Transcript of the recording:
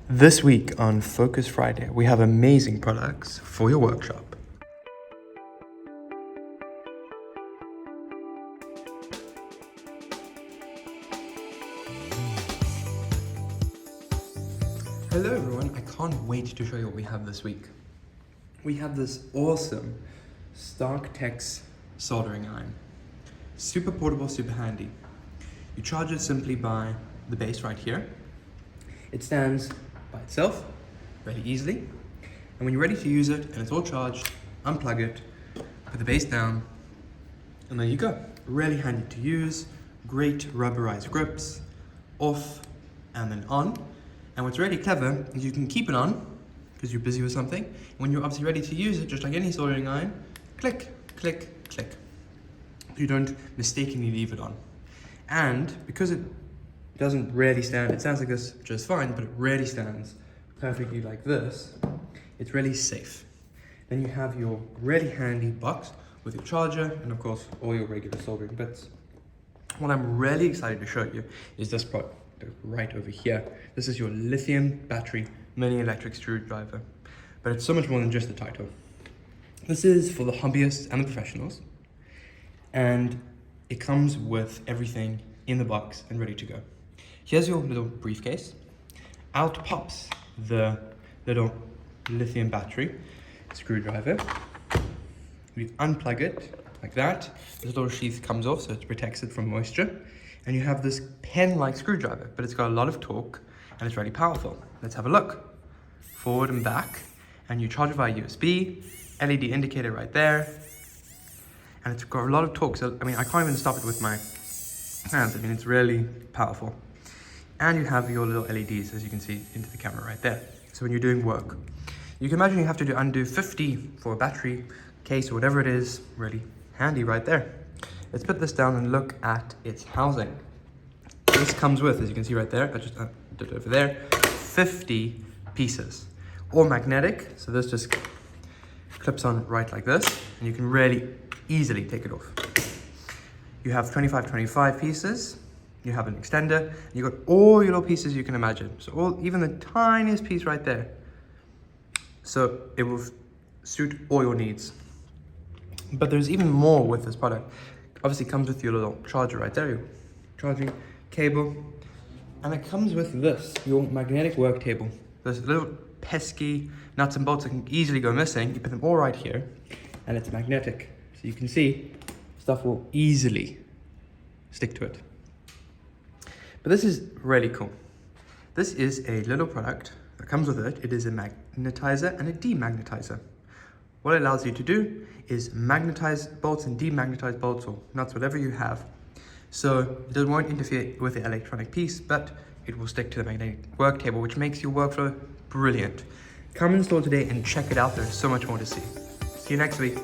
This week on Focus Friday, we have amazing products for your workshop. Hello everyone, I can't wait to show you what we have this week. We have this awesome Sprotek soldering iron. Super portable, super handy. You charge it simply by the base right here. It stands by itself, very easily. And when you're ready to use it and it's all charged, unplug it, put the base down, and there you go. Really handy to use, great rubberized grips, off and then on. And what's really clever is you can keep it on because you're busy with something. When you're obviously ready to use it, just like any soldering iron, click, click, click. You don't mistakenly leave it on. And because it doesn't really stand, it stands like this just fine, but it really stands perfectly like this, it's really safe. Then you have your really handy box with your charger and of course all your regular soldering bits. What I'm really excited to show you is this product right over here. This is your lithium battery mini electric screwdriver, but it's so much more than just the title. This is for the hobbyists and the professionals, and it comes with everything in the box and ready to go. Here's your little briefcase. Out pops the little lithium battery screwdriver. You unplug it like that. This little sheath comes off so it protects it from moisture. And you have this pen-like screwdriver, but it's got a lot of torque and it's really powerful. Let's have a look. Forward and back, and you charge it via USB, LED indicator right there. And it's got a lot of torque, so I mean, I can't even stop it with my hands. I mean, it's really powerful. And you have your little LEDs, as you can see, into the camera right there. So when you're doing work, you can imagine you have to undo 50 for a battery case or whatever it is. Really handy right there. Let's put this down and look at its housing. This comes with, as you can see right there, I just did it over there, 50 pieces. All magnetic, so this just clips on right like this, and you can really easily take it off. You have 25 pieces, you have an extender, you got all your little pieces you can imagine. So even the tiniest piece right there. So it will suit all your needs. But there's even more with this product. Obviously comes with your little charger right there, your charging cable. And it comes with this, your magnetic work table. There's little pesky nuts and bolts that can easily go missing. You put them all right here, and it's magnetic. So you can see stuff will easily stick to it. But this is really cool. This is a little product that comes with it. It is a magnetizer and a demagnetizer. What it allows you to do is magnetize bolts and demagnetize bolts or nuts, whatever you have. So it won't interfere with the electronic piece, but it will stick to the magnetic work table, which makes your workflow brilliant. Come in store today and check it out. There's so much more to see. See you next week.